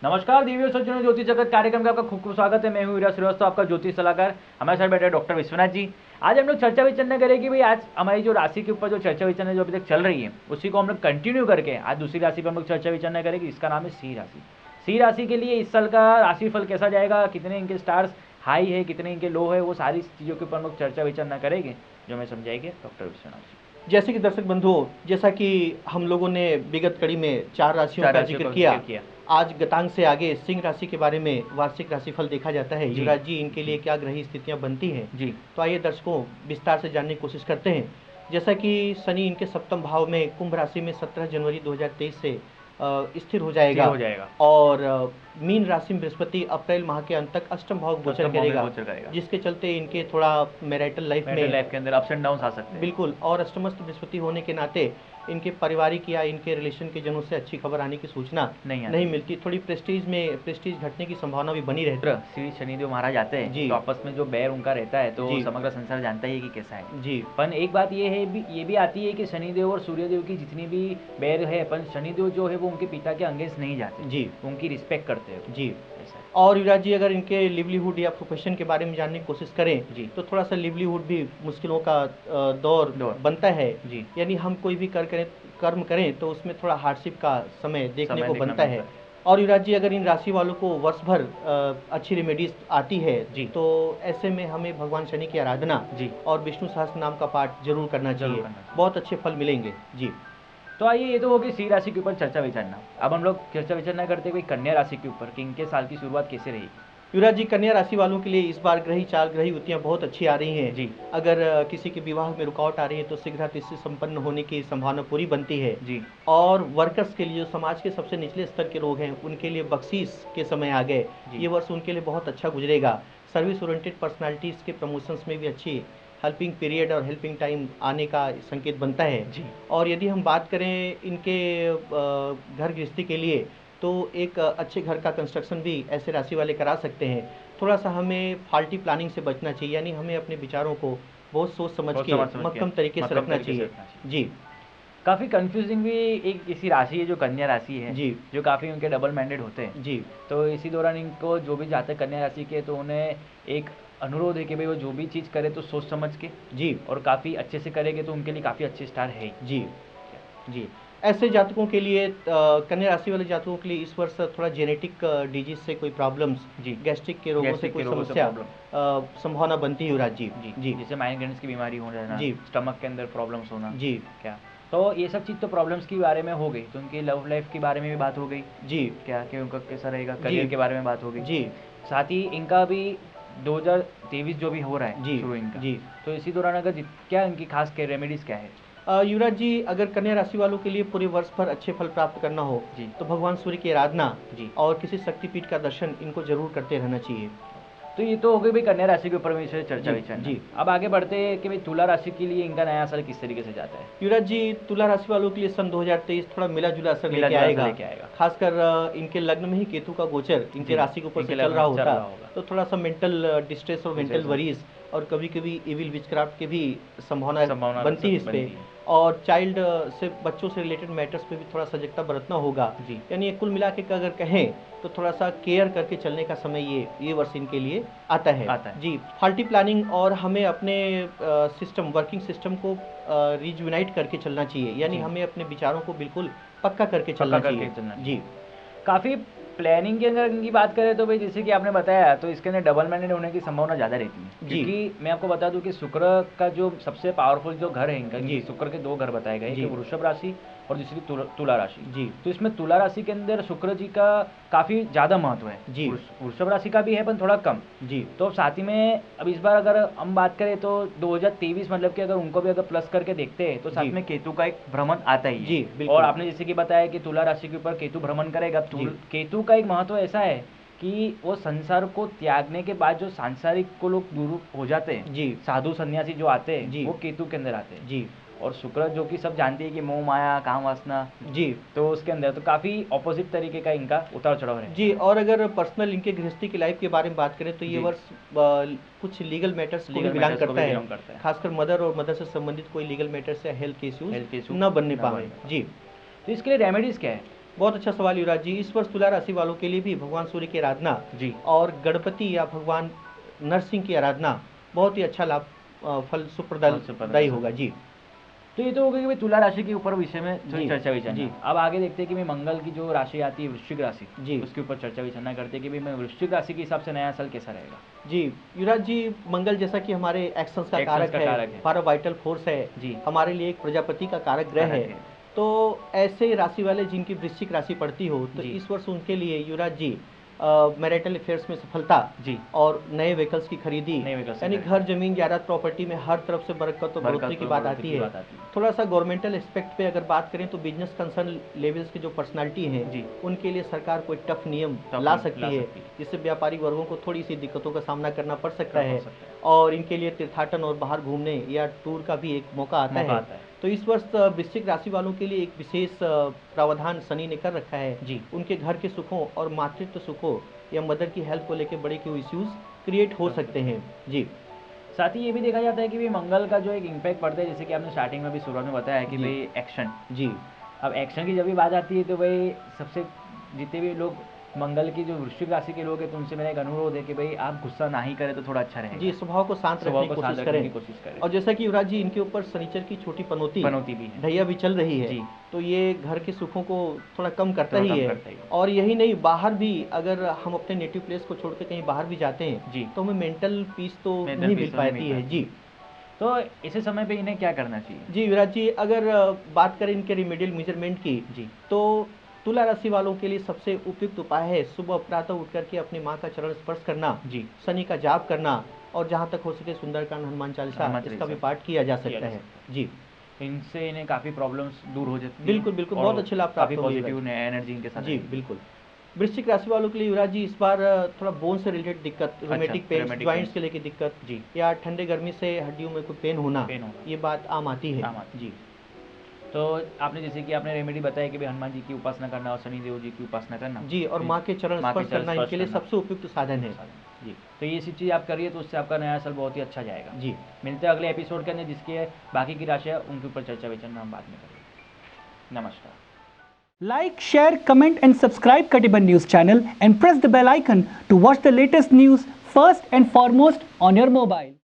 नमस्कार देवी सज्जनों, ज्योतिष जगत कार्यक्रम का आपका खूब खूब स्वागत है। मैं हूँ हीरा श्रीवास्तव, आपका ज्योतिष सलाहकार। हमारे साथ बैठे डॉक्टर विश्वनाथ जी। आज हम लोग चर्चा विचरण करेंगे भाई, आज हमारी जो राशि के ऊपर जो चर्चा विचरण जो अभी तक चल रही है उसी को हम लोग कंटिन्यू करके आज दूसरी राशि पर हम लोग चर्चा विचरण करेंगे। इसका नाम है सिंह राशि। सिंह राशि के लिए इस साल का राशिफल कैसा जाएगा, कितने इनके स्टार्स हाई है, कितने इनके लो है, वो सारी चीज़ों के ऊपर हम लोग चर्चा विचरण करेंगे, जो हमें समझाएंगे डॉक्टर विश्वनाथ जी। जैसे कि दर्शक बंधुओं, जैसा कि हम लोगों ने विगत कड़ी में 4 राशियों का जिक्र किया, आज गतांग से आगे सिंह राशि के बारे में वार्षिक राशिफल देखा जाता है। युवराज जी, इनके लिए क्या ग्रही स्थितियां बनती हैं जी। तो आइए दर्शकों विस्तार से जानने की कोशिश करते हैं। जैसा कि शनि इनके सप्तम भाव में कुंभ राशि में 17 जनवरी 2023 से स्थिर हो जाएगा और मीन राशि में बृहस्पति अप्रैल माह के अंत तक अष्टम भाव गोचर करेगा, जिसके चलते इनके थोड़ा मैरिटल लाइफ के अंदर अप्स एंड डाउन आ सकते हैं। बिल्कुल, और अष्टमस्थ बृहस्पति होने के नाते इनके पारिवारिक या इनके रिलेशन के जनों से अच्छी खबर आने की सूचना नहीं मिलती। थोड़ी प्रेस्टीज घटने की संभावना भी बनी रहती है। श्री शनिदेव महाराज आते हैं जी, तो आपस में जो बैर उनका रहता है तो समग्र संसार जानता है कि कैसा है जी। पर एक बात ये भी आती है कि शनिदेव और सूर्यदेव की जितनी भी बैर है, पर शनिदेव जो है वो उनके पिता के अगेंस्ट नहीं जाते जी, उनकी रिस्पेक्ट करते हैं जी। और युवराज जी, अगर इनके लिवलीहुड या प्रोफेशन के बारे में जानने की कोशिश करें जी, तो थोड़ा सा लिवलीहुड भी मुश्किलों का दौर बनता है जी। यानी हम कोई भी कर्म करें तो उसमें थोड़ा हार्डशिप का समय देखने को बनता है। और युवराज जी, अगर इन राशि वालों को वर्ष भर अच्छी रेमेडीज आती है जी, तो ऐसे में हमें भगवान शनि की आराधना जी और विष्णु सहस्त्र नाम का पाठ जरूर करना चाहिए, बहुत अच्छे फल मिलेंगे जी। तो आइए, ये तो होगी सिंह राशि के ऊपर चर्चा विचारना। अब हम लोग चर्चा विचारना करते हुए कन्या राशि के ऊपर कि इनके साल की शुरुआत कैसे रहेगी। युवराज जी, कन्या राशि वालों के लिए इस बार ग्रही चाल ग्रही युतियाँ बहुत अच्छी आ रही हैं जी। अगर किसी के विवाह में रुकावट आ रही है तो शीघ्र इससे संपन्न होने की संभावना पूरी बनती है जी। और वर्कर्स के लिए, जो समाज के सबसे निचले स्तर के लोग हैं, उनके लिए बख्शीश के समय आ गए। ये वर्ष उनके लिए बहुत अच्छा गुजरेगा। सर्विस ओरिएंटेड पर्सनालिटीज़ के प्रमोशंस में भी अच्छी हेल्पिंग पीरियड और हेल्पिंग टाइम आने का संकेत बनता है जी। और यदि हम बात करें इनके घर गृहस्थी के लिए, तो एक अच्छे घर का कंस्ट्रक्शन भी ऐसे राशि वाले करा सकते हैं। थोड़ा सा हमें फाल्टी प्लानिंग से बचना चाहिए, यानी हमें अपने विचारों को बहुत सोच समझ के मक्कम तरीके से रखना चाहिए जी। काफ़ी कंफ्यूजिंग भी एक इसी राशि है जो कन्या राशि है जी, जो काफ़ी उनके डबल माइंडेड होते हैं जी। तो इसी दौरान इनको जो भी जाते हैं कन्या राशि के, तो उन्हें एक अनुरोध है कि भाई वो जो भी चीज़ करे तो सोच समझ के जी, और काफ़ी अच्छे से करेंगे तो उनके लिए काफ़ी अच्छे स्टार है जी जी। ऐसे जातकों के लिए, कन्या राशि वाले जातकों के लिए इस वर्ष थोड़ा जेनेटिक डिजीज से कोई प्रॉब्लम्स जी, गैस्ट्रिक के रोगों से कोई समस्या संभावना बनती है युवराज जी जी। जैसे माइग्रेन्स की बीमारी हो जाना जी, स्टमक के अंदर प्रॉब्लम्स होना जी, क्या तो ये सब चीज़ तो प्रॉब्लम्स के बारे में हो गई। तो उनकी लव लाइफ के बारे में भी बात हो गई जी, क्या कि उनका कैसा रहेगा, करियर के बारे में बात हो गई जी। साथ ही इनका भी 2023 जो भी हो रहा है जी शुरू इनका जी, तो इसी दौरान अगर क्या इनकी खास के रेमेडीज़ क्या है। युवराज जी, अगर कन्या राशि वालों के लिए पूरे वर्ष भर अच्छे फल प्राप्त करना हो जी, तो भगवान सूर्य की आराधना जी और किसी शक्तिपीठ का दर्शन इनको जरूर करते रहना चाहिए। तो ये तो हो गई भाई कन्या राशि के ऊपर में चर्चा विचार जी। अब आगे बढ़ते हैं कि भाई तुला राशि के लिए इनका नया साल किस तरीके से जाता है। युवराज जी, तुला राशि वालों के लिए सन 2023 थोड़ा मिला जुला असर लेके आएगा। खासकर इनके लग्न में ही केतु का गोचर इनके राशि के ऊपर से चल रहा होगा, तो थोड़ा सा मेंटल डिस्ट्रेस और मेंटल वरीज और कभी कभी इविल विचक्राफ्ट के भी संभावना बनती है इस पे। और चाइल्ड से, बच्चों से रिलेटेड मैटर्स पे भी थोड़ा सजगता बरतना होगा जी। यानी कुल मिला के अगर कहें तो थोड़ा सा केयर करके चलने का समय ये वर्ष इनके लिए आता है जी। फाल्टी प्लानिंग और हमें अपने सिस्टम, वर्किंग सिस्टम को रिजुनाइट करके चलना चाहिए, यानी हमें अपने विचारों को बिल्कुल पक्का करके चलना चाहिए जी। काफ़ी प्लानिंग के अंदर इनकी बात करें तो भाई जैसे कि आपने बताया, तो इसके अंदर डबल माइंडेड होने की संभावना ज़्यादा रहती है, क्योंकि मैं आपको बता दूं कि शुक्र का जो सबसे पावरफुल जो घर है इनका जी, शुक्र के 2 घर बताए गए, एक वृषभ राशि और दूसरी तुला राशि जी। तो इसमें तुला राशि के अंदर शुक्र जी का काफ़ी ज़्यादा महत्व है जी, वृषभ राशि का भी है पर थोड़ा कम जी। तो साथ ही में अब इस बार अगर हम बात करें तो 2023 मतलब कि अगर उनको भी अगर प्लस करके देखते हैं तो साथ में केतु का एक भ्रमण आता ही जी। और आपने जैसे कि बताया कि तुला राशि के ऊपर केतु भ्रमण करेगा। केतु का एक महत्व ऐसा है कि वो संसार को त्यागने के बाद जो सांसारिक को लोग दूर हो जाते हैं जी, साधु सन्यासी जो आते हैं वो केतु के अंदर आते हैं जी। और शुक्र जो कि सब जानते हैं कि मोह माया काम वासना जी, तो उसके अंदर तो काफ़ी ऑपोजिट तरीके का इनका उतार चढ़ाव है जी। और अगर पर्सनल इनके गृहस्थी की लाइफ के बारे में बात करें तो ये वर्ष कुछ लीगल मैटर्स को भी बिलोंग करता है, खासकर मदर और मदर से संबंधित कोई लीगल मैटर्स या हेल्थ के इश्यूज न बनने पाए जी। तो इसके लिए रेमेडीज क्या है। बहुत अच्छा सवाल युवराज जी। इस वर्ष तुला राशि वालों के लिए भी भगवान सूर्य की आराधना जी और गणपति या भगवान नरसिंह की आराधना बहुत ही अच्छा लाभ फल सुप्रदायी होगा जी। तो ये तो हो गई कि भाई तुला राशि के ऊपर विषय में जी, चर्चा विचारना। जी। अब आगे देखते हैं कि भाई मंगल की जो राशि आती है वृश्चिक राशि जी। उसके ऊपर चर्चा विचारना करते हैं कि भाई मैं वृश्चिक राशि के हिसाब से नया साल कैसा रहेगा। जी युवराज जी, मंगल जैसा कि हमारे एक्शंस का कारक है, हमारा वाइटल फोर्स है जी, हमारे लिए एक प्रजापति का कारक ग्रह है। तो ऐसे राशि वाले जिनकी वृश्चिक राशि पड़ती हो तो इस वर्ष उनके लिए युवराज जी मैरिटल अफेयर्स में सफलता जी और नए व्हीकल्स की खरीदी, यानी घर जमीन जायदाद प्रॉपर्टी में हर तरफ से बरकत और बढ़ोतरी की बात आती है। थोड़ा सा गवर्नमेंटल एस्पेक्ट पे अगर बात करें तो बिजनेस कंसर्न लेवल्स की जो पर्सनालिटी हैं उनके लिए सरकार कोई टफ नियम ला सकती है, जिससे व्यापारी वर्गों को थोड़ी सी दिक्कतों का सामना करना पड़ सकता है और इनके लिए तीर्थाटन और बाहर घूमने या टूर का भी एक मौका आता है। तो इस वर्ष वृश्चिक राशि वालों के लिए एक विशेष प्रावधान शनि ने कर रखा है जी। उनके घर के सुखों और मातृत्व सुखों या मदर की हेल्थ को लेकर बड़े क्यों इश्यूज क्रिएट हो सकते हैं जी। साथ ही ये भी देखा जाता है कि भाई मंगल का जो एक इम्पैक्ट पड़ता है, जैसे कि आपने स्टार्टिंग में भी शुरुआत में बताया कि भाई एक्शन जी। अब एक्शन की जब भी बात आती है तो भाई सबसे जितने भी लोग मंगल की जो वृश्चिक राशि के लोग हैं तो उनसे मेरा एक अनुरोध है कि भाई आप गुस्सा ना ही करें तो थोड़ा अच्छा रहेगा जी। स्वभाव को शांत रखने की कोशिश करें। और जैसा कि युवराज जी इनके ऊपर शनिचर की छोटी पनौती भी है, ढैया भी चल रही है जी। तो ये घर के सुखों को थोड़ा कम करता ही है। और यही नहीं, बाहर भी अगर हम अपने नेटिव प्लेस को छोड़ के कहीं बाहर भी जाते हैं जी तो हमें मेंटल पीस तो नहीं मिल पाती है जी। तो ऐसे समय पे इन्हें क्या करना चाहिए जी युवराज जी? अगर बात करें इनके रिमेडियल मेजरमेंट की जी तो तुला राशि वालों के लिए सबसे उपयुक्त उपाय है सुबह प्रातः उठ करके अपनी माँ का चरण स्पर्श करना जी, शनि का जाप करना और जहाँ तक हो सके सुंदरकांड, हनुमान चालीसा इसका भी पाठ किया जा सकता है जी। इनसे इन्हें काफ़ी प्रॉब्लम्स दूर हो जाती है। बिल्कुल बिल्कुल, बहुत अच्छे लाभ प्राप्त होंगे, पॉजिटिव एनर्जी इनके साथ जी बिल्कुल। वृश्चिक राशि वालों के लिए युवराज जी इस बार थोड़ा बोन से रिलेटेड दिक्कत, रोमेटिक पेन, ज्वाइंट्स के लेके दिक्कत जी, या ठंडे गर्मी से हड्डियों में कोई पेन होना, ये बात आम आती है जी। तो आपने जैसे कि आपने रेमेडी बताया कि भाई हनुमान जी की उपासना करना और शनि देव जी की उपासना करना जी, और माँ के चरण स्पर्श करना इनके लिए सबसे उपयुक्त साधन है जी। तो ये सब चीज़ आप करिए तो उससे आपका नया साल बहुत ही अच्छा जाएगा जी। मिलते हैं अगले एपिसोड के अंदर, जिसके बाकी की राशि है उनके ऊपर चर्चा विचारना हम बाद में करेंगे। नमस्कार। Like, share, comment and subscribe Katiban News channel and press the bell icon to watch the latest news first and foremost on your mobile.